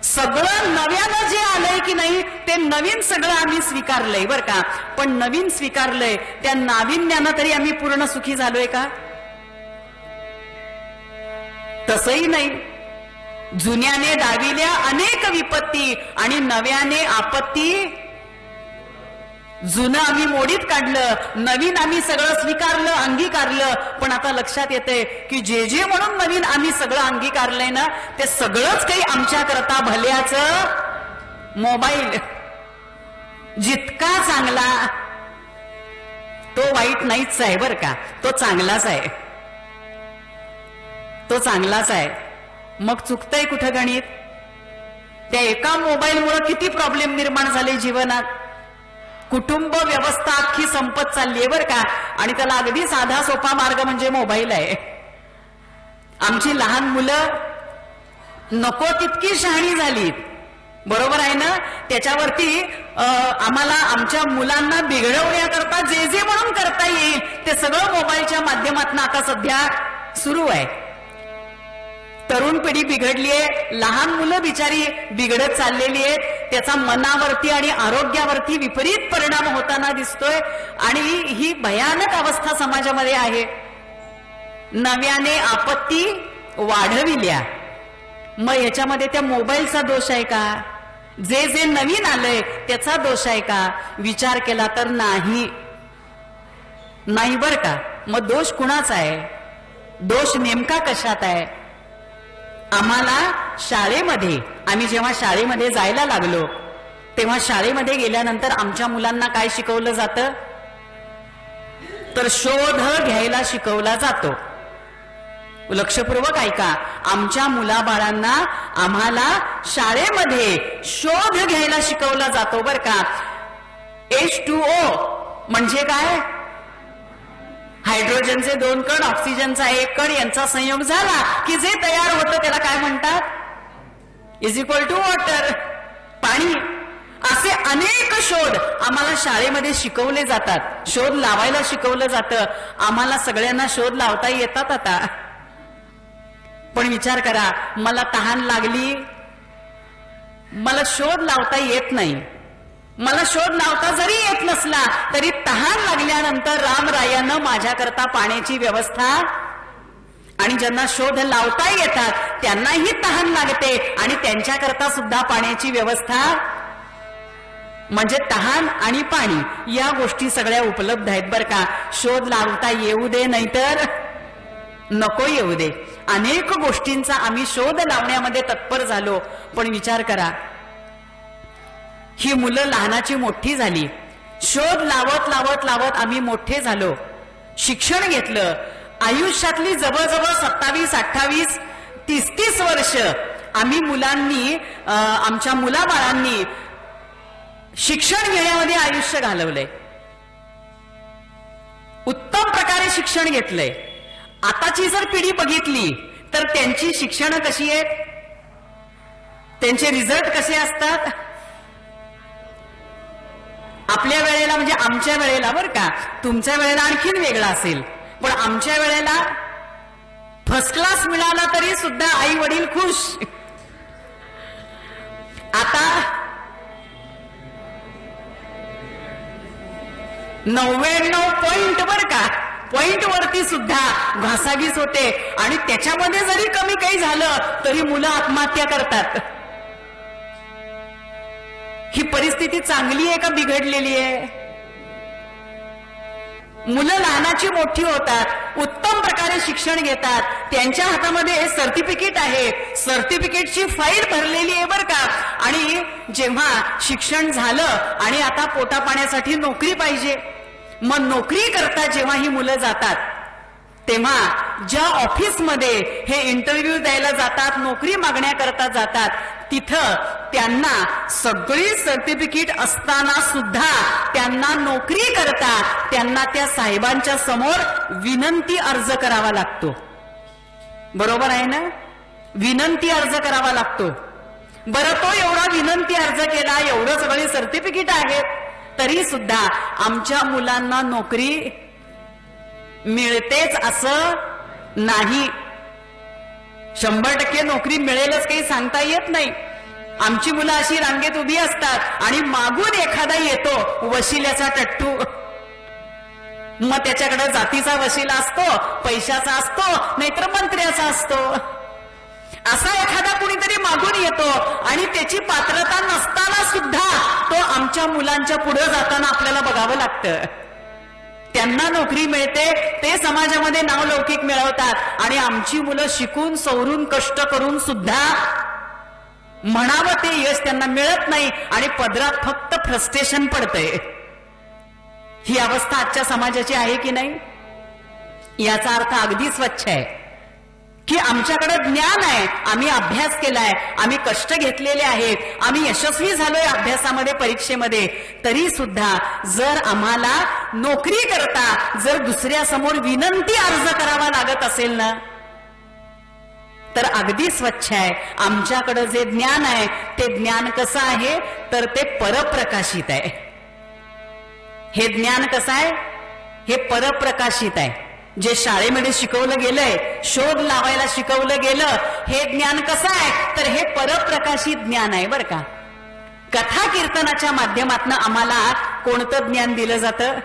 [SPEAKER 1] सगळं नव्यानं जे आलंय की नाही ते नवीन सगळं आम्ही स्वीकारलंय बर का. पण नवीन स्वीकारलंय त्या नाविन्यानं तरी आम्ही पूर्ण सुखी झालोय का? तसंही नाही. जुन्याने दाविल्या अनेक विपत्ती आणि नव्याने आपत्ती. जुनं आम्ही मोडीत काढलं, नवीन आम्ही सगळं स्वीकारलं, अंगीकारलं. पण आता लक्षात येतंय की जे जे म्हणून नवीन आम्ही सगळं अंगीकारलंय ना ते सगळंच काही आमच्या करता भल्याचं. मोबाईल जितका चांगला तो वाईट नाहीच आहे बर का, तो चांगलाच आहे, तो चांगलाच आहे. मग चुकतंय कुठं गणित? त्या एका मोबाईलमुळे किती प्रॉब्लेम निर्माण झाले जीवनात. कुटुंब व्यवस्था अख्खी संपत चाललीये बर का. आणि त्याला अगदी साधा सोपा मार्ग म्हणजे मोबाईल आहे. आमची लहान मुलं नको तितकी शहाणी झालीत, बरोबर आहे ना. त्याच्यावरती आम्हाला आमच्या मुलांना बिघडवण्याकरता जे जे म्हणून करता येईल ते सगळं मोबाईलच्या माध्यमातून आता सध्या सुरू आहे. तरुण पिढी बिघडलीये, लहान मुलं बिचारी बिघडत चाललेली आहेत. त्याचा मनावरती आणि आरोग्यावरती विपरीत परिणाम होताना दिसतोय. आणि ही भयानक अवस्था समाजामध्ये आहे. नव्याने आपत्ती वाढविल्या. मग याच्यामध्ये त्या मोबाईलचा दोष आहे का? जे जे नवीन आलंय त्याचा दोष आहे का? विचार केला तर नाही, नाही बर का. मग दोष कुणाचा आहे? दोष नेमका कशात आहे? आम्हाला शाळेमध्ये, आम्ही जेव्हा शाळेमध्ये जायला लागलो तेव्हा शाळेमध्ये गेल्यानंतर आमच्या मुलांना काय शिकवलं जातं? तर शोध घ्यायला शिकवला जातो. लक्षपूर्वक ऐका. आमच्या मुलाबाळांना आम्हाला शाळेमध्ये शोध घ्यायला शिकवला जातो बर का. H2O म्हणजे काय? हायड्रोजनचे 2 कण, ऑक्सिजनचा 1 कण यांचा संयोग झाला की जे तयार होतं त्याला काय म्हणतात? इज इक्वल टू वॉटर, पाणी. असे अनेक शोध आम्हाला शाळेमध्ये शिकवले जातात. शोध लावायला शिकवलं जातं. आम्हाला सगळ्यांना शोध लावता येतात आता. पण विचार करा, मला तहान लागली, मला शोध लावता येत नाही. मला शोध लावता जरी येत नसला तरी तहान लागल्यानंतर रामरायानं माझ्याकरता पाण्याची व्यवस्था. आणि ज्यांना शोध लावता येतात त्यांनाही तहान लागते आणि त्यांच्याकरता सुद्धा पाण्याची व्यवस्था. म्हणजे तहान आणि पाणी या गोष्टी सगळ्या उपलब्ध आहेत बर का. शोध लावता येऊ दे नाहीतर नको येऊ दे. अनेक गोष्टींचा आम्ही शोध लावण्यामध्ये तत्पर झालो. पण विचार करा, ही मुलं लहानाची मोठी झाली. शोध लावत लावत लावत आम्ही मोठे झालो. शिक्षण घेतलं. आयुष्यातली जवळजवळ 27, 28, 30 वर्ष आम्ही मुलांनी, आमच्या मुलाबाळांनी शिक्षण घेण्यामध्ये आयुष्य घालवलंय. उत्तम प्रकारे शिक्षण घेतलंय. आताची जर पिढी बघितली तर त्यांची शिक्षण कशी आहेत, त्यांचे रिझल्ट कसे असतात? आपल्या वेळेला म्हणजे आमच्या वेळेला बर का, तुमच्या वेळेला आणखीन वेगळा असेल, पण आमच्या वेळेला फर्स्ट क्लास मिळाला तरी सुद्धा आई वडील खुश. आता 99 पॉइंट बर का, पॉइंट वरती सुद्धा घासाघीस होते. आणि त्याच्यामध्ये जरी कमी काही झालं तरी मुलं आत्महत्या करतात. ही परिस्थिती चांगली आहे का बिघडलेली आहे? मुलं लहानाची मोठी होतात, उत्तम प्रकारे शिक्षण घेतात, त्यांच्या हातामध्ये सर्टिफिकेट आहे, सर्टिफिकेटची फाईल भरलेली आहे बर का. आणि जेव्हा शिक्षण झालं आणि आता पोटापाण्यासाठी नोकरी पाहिजे, मग नोकरी करता जेव्हा ही मुलं जातात तेव्हा ज्या ऑफिसमध्ये हे इंटरव्ह्यू द्यायला जातात, नोकरी मागण्याकरता जातात, तिथं त्यांना सगळी सर्टिफिकेट असताना सुद्धा त्यांना नोकरी करता त्यांना त्या साहेबांच्या समोर विनंती अर्ज करावा लागतो. बरोबर आहे ना? विनंती अर्ज करावा लागतो. बरं, तो एवढा विनंती अर्ज केला, एवढं सगळी सर्टिफिकेट आहेत, तरी सुद्धा आमच्या मुलांना नोकरी मिळतेच असं नाही. 100% नोकरी मिळेलच काही सांगता येत नाही. आमची मुलं अशी रांगेत उभी असतात आणि मागून एखादा येतो वशिल्याचा टट्टू. मग त्याच्याकडे जातीचा वशिला असतो, पैशाचा असतो, नाहीतर मंत्र्याचा असतो. असा एखादा कुणीतरी मागून येतो आणि त्याची पात्रता नसताना सुद्धा तो आमच्या मुलांच्या पुढे जाताना आपल्याला बघावं लागतं. त्यांना नोकरी मिळते, ते समाजामध्ये नावलौकिक मिळवतात आणि आमची मुलं शिकून सवरून कष्ट करून सुद्धा म्हणावं ते यश त्यांना मिळत नाही आणि पदरात फक्त फ्रस्ट्रेशन पडतंय. ही अवस्था आजच्या समाजाची आहे की नाही? याचा अर्थ अगदी स्वच्छ आहे की आमच्याकडे ज्ञान आहे, आम्ही अभ्यास केलाय, आम्ही कष्ट घेतलेले आहेत, आम्ही यशस्वी झालोय अभ्यासामध्ये, परीक्षेमध्ये, तरी सुद्धा जर आम्हाला नोकरी करता जर दुसऱ्यासमोर विनंती अर्ज करावा लागत असेल ना, तर अगदी स्वच्छ आहे. आमच्याकडे जे ज्ञान आहे ते ज्ञान कसं आहे, तर ते परप्रकाशित आहे. हे ज्ञान कसं आहे? हे परप्रकाशित आहे. जे शाळेमध्ये शिकवलं गेलंय, शोध लावायला शिकवलं गेलं, हे ज्ञान कसं आहे, तर हे परप्रकाशित ज्ञान आहे बरं का. कथा कीर्तनाच्या माध्यमातून आम्हाला कोणतं ज्ञान दिलं जातं,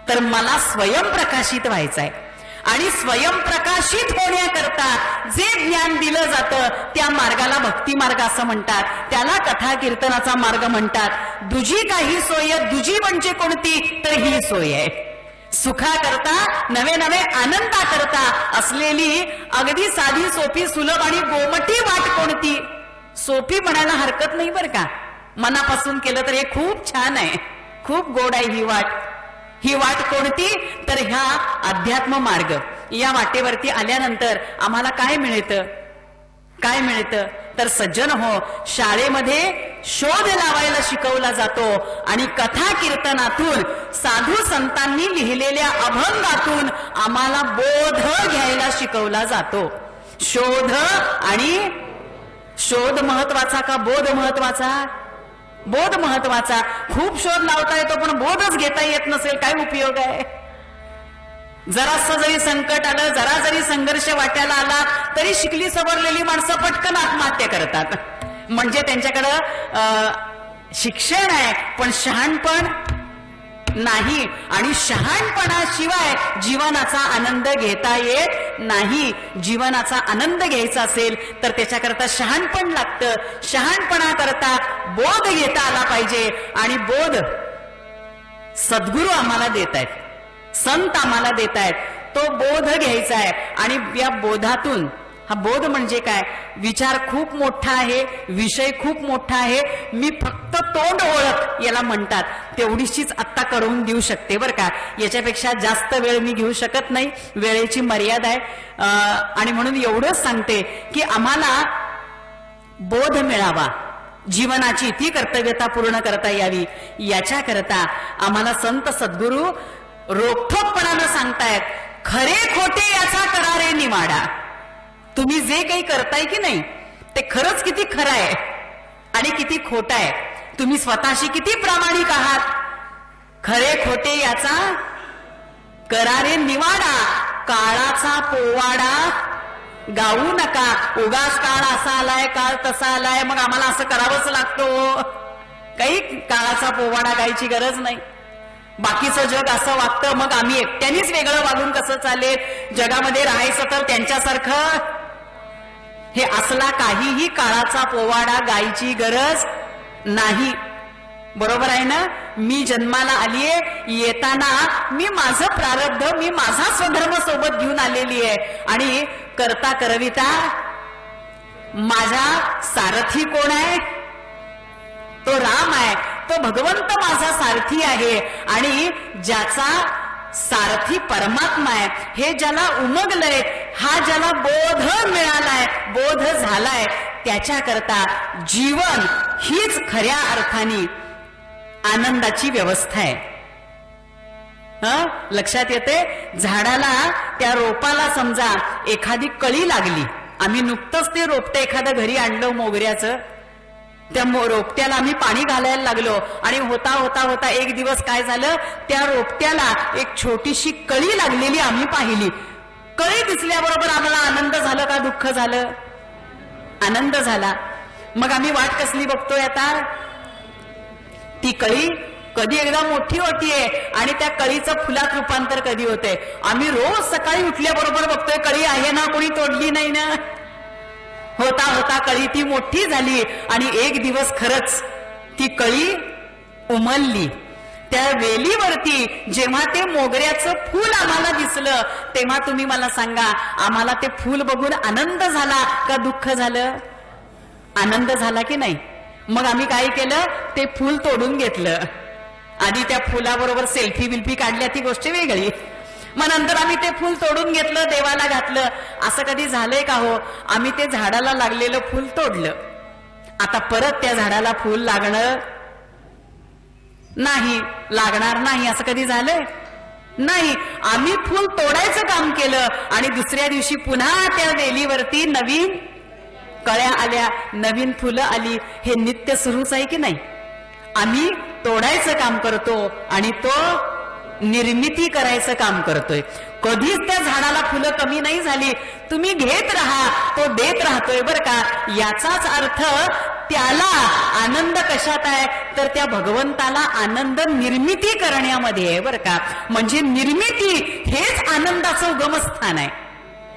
[SPEAKER 1] तर मला स्वयंप्रकाशित व्हायचंय आणि स्वयंप्रकाशित होण्याकरता जे ज्ञान दिलं जातं त्या मार्गाला भक्ती मार्ग असं म्हणतात, त्याला कथा कीर्तनाचा मार्ग म्हणतात. दुजी काही सोय, दुजी म्हणजे कोणती, तर ही सोय आहे. सुखा करता नवे नवे आनंदा करता असलेली अगदी साधी सोपी सुलभ आणि गोमटी वाट कोणती? सोपी म्हणायला हरकत नाही बरं का, मनापासून केलं तर हे खूप छान आहे, खूप गोड आहे ही वाट. ही वाट कोणती, तर ह्या अध्यात्म मार्ग. या वाटेवरती आल्यानंतर आम्हाला काय मिळतं? काय मिळतं तर सज्जन हो, शाळेमध्ये शोध लावायला शिकवला जातो आणि कथा कीर्तनातून साधू संतांनी लिहिलेल्या अभंगातून आम्हाला बोध घ्यायला शिकवला जातो. शोध आणि शोध महत्वाचा का बोध महत्वाचा? बोध महत्वाचा. खूप शोध लावता येतो पण बोधच घेता येत नसेल काय उपयोग आहे? जरासं जरी संकट आलं, जरा जरी संघर्ष वाट्याला आला तरी शिकली सवरलेली माणसं पटकन आत्महत्या करतात. म्हणजे त्यांच्याकडं शिक्षण आहे पण शहाणपण नाही, आणि शहाणपणाशिवाय जीवनाचा आनंद घेता येत नाही. जीवनाचा आनंद घ्यायचा असेल तर त्याच्याकरता शहाणपण लागतं. शहाणपणा करता बोध घेता आला पाहिजे आणि बोध सद्गुरू आम्हाला देत आहेत, संत आम्हाला देत आहेत. तो बोध घ्यायचा आहे आणि या बोधातून, हा बोध म्हणजे काय? विचार खूप मोठा आहे, विषय खूप मोठा आहे, मी फक्त तोंड ओळख याला म्हणतात तेवढीशीच आत्ता कळवून देऊ शकते बरं का. याच्यापेक्षा जास्त वेळ मी घेऊ शकत नाही, वेळेची मर्यादा आहे. आणि म्हणून एवढंच सांगते की आम्हाला बोध मिळावा, जीवनाची ती कर्तव्यता पूर्ण करता यावी, याच्याकरता आम्हाला संत सद्गुरू रोखठोकपणानं सांगतायत, खरे खोटे याचा करा रे निवाडा. तुम्ही जे काही करताय की नाही ते खरंच किती खरं आहे आणि किती खोटं आहे, तुम्ही स्वतःशी किती प्रामाणिक आहात, खरे खोटे याचा करा रे निवाडा. काळाचा पोवाडा गाऊ नका. उगाच काळ असा आलाय, काळ तसा आलाय, मग आम्हाला असं करावंच लागतो. काही काळाचा पोवाडा गायची गरज नाही. बाकीचं जग असं वागतं, मग आम्ही एकट्यानेच वेगळं वागून कसं चालेल? जगामध्ये राहायचं तर त्यांच्यासारखं. हे असला काहीही काळाचा पोवाडा गायची गरज नाही. बरोबर आहे ना? मी जन्माला आलीये, येताना मी माझं प्रारब्ध, मी माझा स्वधर्म सोबत घेऊन आलेली आहे आणि करता करविता माझा सारथी कोण आहे? तो राम आहे. तो भगवंत माझा सारथी आहे आणि ज्याचा सारथी परमात्मा आहे, हे ज्याला उमगलंय, हा ज्याला बोध मिळालाय, बोध झालाय, त्याच्याकरता जीवन हीच खऱ्या अर्थाने आनंदाची व्यवस्था आहे. लक्षात येते? झाडाला, त्या रोपाला समजा एखादी कळी लागली, आम्ही नुकतंच ते रोपटं एखादं घरी आणलं मोगऱ्याचं, त्या रोपट्याला आम्ही पाणी घालायला लागलो आणि होता होता होता एक दिवस काय झालं, त्या रोपट्याला एक छोटीशी कळी लागलेली आम्ही पाहिली. कळी दिसल्याबरोबर आम्हाला आनंद झालं का दुःख झालं? आनंद झाला. मग आम्ही वाट कसली बघतोय आता? ती कळी कधी एकदा मोठी होतीये आणि त्या कळीचं फुलात रूपांतर कधी होते. आम्ही रोज सकाळी उठल्याबरोबर बघतोय कळी आहे ना, कोणी तोडली नाही ना. होता होता कळी ती मोठी झाली आणि एक दिवस खरंच ती कळी उमलली. त्या वेलीवरती जेव्हा ते मोगऱ्याचं फूल आम्हाला दिसलं, तेव्हा तुम्ही मला सांगा, आम्हाला ते फूल बघून आनंद झाला का दुःख झालं? आनंद झाला की नाही? मग आम्ही काय केलं, ते फूल तोडून घेतलं. आधी त्या फुलाबरोबर सेल्फी बिल्फी काढल्या, ती गोष्ट वेगळी. मग नंतर आम्ही ते फूल तोडून घेतलं, देवाला घातलं. असं कधी झालंय का हो? आम्ही ते झाडाला लागलेलं फूल तोडलं, आता परत त्या झाडाला फूल लागणं नाही, लागणार नाही, असं कधी झालंय? नाही. आम्ही फूल तोडायचं काम केलं आणि दुसऱ्या दिवशी पुन्हा त्या वेलीवरती नवीन कळ्या आल्या, नवीन फुलं आली. हे नित्य सुरूच आहे की नाही? आम्ही तोडायचं काम करतो आणि तो निर्मिती करायचं काम करतोय. कधीच त्या झाडाला फुलं कमी नाही झाली. तुम्ही घेत राहा, तो देत राहतोय बरं का. याचाच अर्थ त्याला आनंद कशात आहे, तर त्या भगवंताला आनंद निर्मिती करण्यामध्ये आहे बरं का. म्हणजे निर्मिती हेच आनंदाचं उगमस्थान आहे.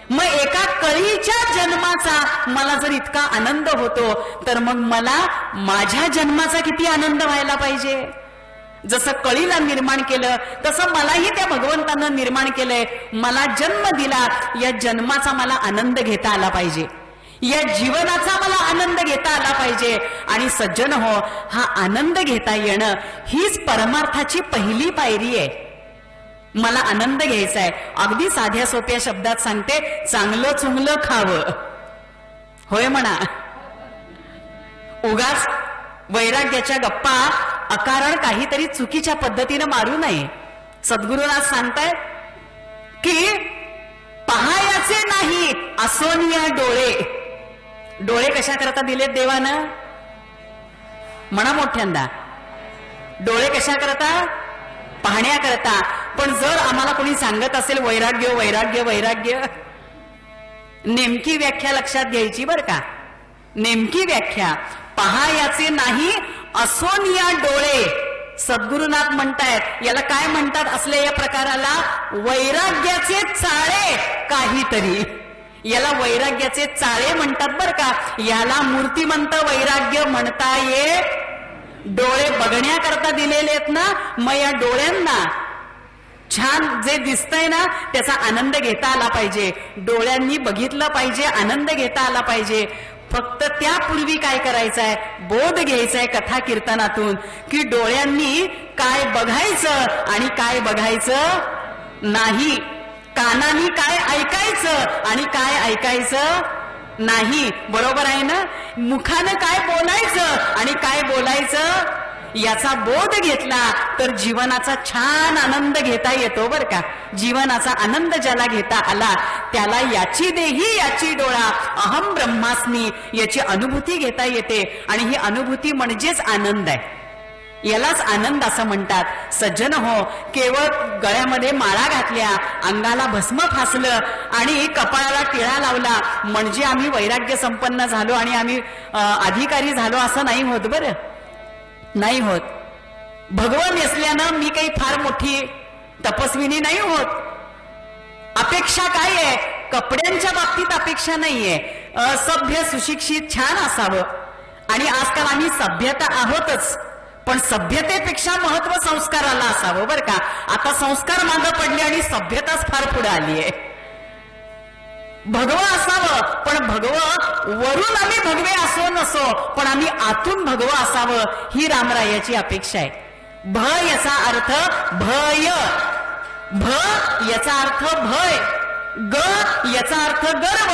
[SPEAKER 1] मग एका कळीच्या जन्माचा मला जर इतका आनंद होतो, तर मग मला माझ्या जन्माचा किती आनंद व्हायला पाहिजे. जसं कळीला निर्माण केलं तसं मलाही त्या भगवंतानं निर्माण केलंय. मला जन्म दिला, या जन्माचा मला आनंद घेता आला पाहिजे, या जीवनाचा मला आनंद घेता आला पाहिजे. आणि सज्जन हो, हा आनंद घेता येणं हीच परमार्थाची पहिली पायरी आहे. मला आनंद घ्यायचा आहे. अगदी साध्या सोप्या शब्दात सांगते, चांगलं चुंगलं खावं. होय म्हणा. उगाच वैराग्याच्या गप्पा अकारण काहीतरी चुकीच्या पद्धतीनं मारू नये. सद्गुरूंना सांगतायत की पहायाचे नाही असोनिया डोळे. डोळे कशा करता दिलेत देवानं? म्हणा मोठ्यांदा. डोळे कशा करता? पाहण्याकरता. पण जर आम्हाला कोणी सांगत असेल वैराग्य वैराग्य वैराग्य, नेमकी व्याख्या लक्षात घ्यायची बरं का. नेमकी व्याख्या, पहायाचे नाही असोनिया डोळे. सद्गुरुनाथ म्हणतायत, याला काय म्हणतात असले या प्रकाराला? वैराग्याचे चाळे काहीतरी. याला वैराग्याचे चाळे म्हणतात बरं का. याला मूर्तिमंत वैराग्य म्हणता येत. डोळे बघण्याकरता दिलेले आहेत ना, मग या डोळ्यांना छान जे दिसतंय ना त्याचा आनंद घेता आला पाहिजे. डोळ्यांनी बघितलं पाहिजे, आनंद घेता आला पाहिजे. फक्त त्यापूर्वी काय करायचंय? बोध घ्यायचाय कथा कीर्तनातून की डोळ्यांनी काय बघायचं आणि काय बघायचं नाही, कानांनी काय ऐकायचं आणि काय ऐकायचं नाही. बरोबर आहे ना? मुखानं काय बोलायचं आणि काय बोलायचं, याचा बोध घेतला तर जीवनाचा छान आनंद घेता येतो बरं का. जीवनाचा आनंद ज्याला घेता आला त्याला याची देही याची डोळा अहम ब्रह्मास्मी याची अनुभूती घेता येते. आणि ही अनुभूती म्हणजेच आनंद आहे. यालाच आनंद असं म्हणतात. सज्जन हो, केवळ गळ्यामध्ये माळा घातल्या, अंगाला भस्म फासलं आणि कपाळाला टिळा लावला म्हणजे आम्ही वैराग्य संपन्न झालो आणि आम्ही अधिकारी झालो असं नाही होत बरं. नाही होत. भगवान असल्यानं मी काही फार मोठी तपस्विनी नाही होत. अपेक्षा काय आहे? कपड्यांच्या बाबतीत अपेक्षा नाहीये. सभ्य सुशिक्षित छान असावं. आणि आजकाल आम्ही सभ्यता आहोतच, पण सभ्यतेपेक्षा महत्व संस्काराला असावं बरं का. आता संस्कार मागं पडले आणि सभ्यताच फार पुढे आली आहे. भगवं असावं, पण भगवं वरून आम्ही भगवे असो नसो, पण आम्ही आतून भगवं असावं ही रामरायाची अपेक्षा आहे. भ याचा अर्थ भय, भ याचा अर्थ भय, ग याचा अर्थ गर्व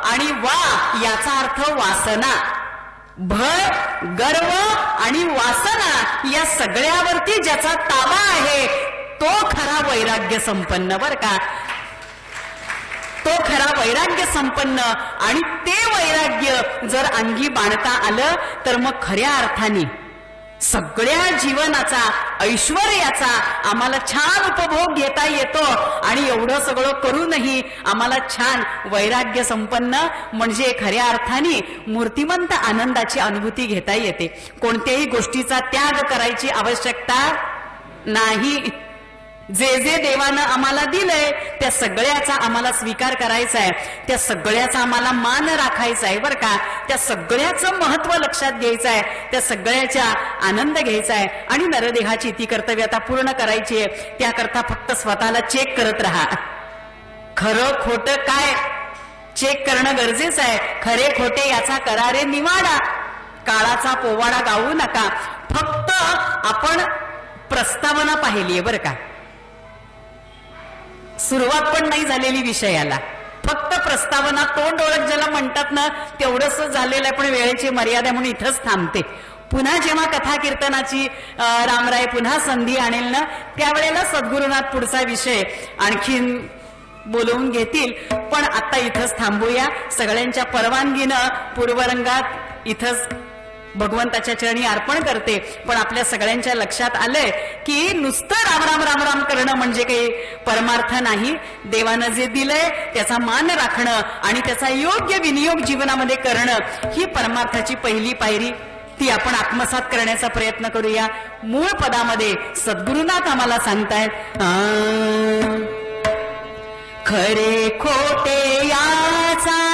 [SPEAKER 1] आणि वा याचा अर्थ वासना. भय, गर्व आणि वासना या सगळ्यावरती ज्याचा ताबा आहे तो खरा वैराग्य संपन्न बर का, तो खरा वैराग्य संपन्न. आणि ते वैराग्य जर अंगी बाणता आलं तर मग खऱ्या अर्थाने सगळ्या जीवनाचा ऐश्वर्याचा आम्हाला छान उपभोग घेता येतो. आणि एवढं सगळं करूनही आम्हाला छान वैराग्य संपन्न म्हणजे खऱ्या अर्थाने मूर्तिमंत आनंदाची अनुभूती घेता येते. कोणत्याही गोष्टीचा त्याग करायची आवश्यकता नाही. जे जे देवानं आम्हाला दिलंय त्या सगळ्याचा आम्हाला स्वीकार करायचा आहे, त्या सगळ्याचा आम्हाला मान राखायचा आहे बर का, त्या सगळ्याचं महत्व लक्षात घ्यायचं आहे, त्या सगळ्याचा आनंद घ्यायचा आहे. आणि नरदेहाची ती कर्तव्यता पूर्ण करायची आहे. त्याकरता फक्त स्वतःला चेक करत राहा. खरं खोटं काय चेक करणं गरजेचं आहे. खरे खोटे याचा करारे निवाडा, काळाचा पोवाडा गाऊ नका. फक्त आपण प्रस्तावना पाहिलीये बर का, सुरुवात पण नाही झालेली विषयाला, फक्त प्रस्तावना, तोंड ओळख ज्याला म्हणतात ना तेवढंच झालेलं आहे. पण वेळेची मर्यादा म्हणून इथंच थांबते. पुन्हा जेव्हा कथा कीर्तनाची रामराय पुन्हा संधी आणेल ना त्यावेळेला सद्गुरुनाथ पुढचा विषय आणखीन बोलवून घेतील. पण आता इथंच थांबूया. सगळ्यांच्या परवानगीनं पूर्वरंगात इथंच भगवंताच्या चरणी अर्पण करते. पण आपल्या सगळ्यांच्या लक्षात आलंय की नुसतं राम राम राम राम करणं म्हणजे काही परमार्थ नाही. देवानं जे दिलंय त्याचा मान राखणं आणि त्याचा योग्य विनियोग जीवनामध्ये करणं ही परमार्थाची पहिली पायरी. ती आपण आत्मसात करण्याचा प्रयत्न करूया. मूळ पदामध्ये सद्गुरुनाथ आम्हाला सांगतायत, खरे खोटे याचा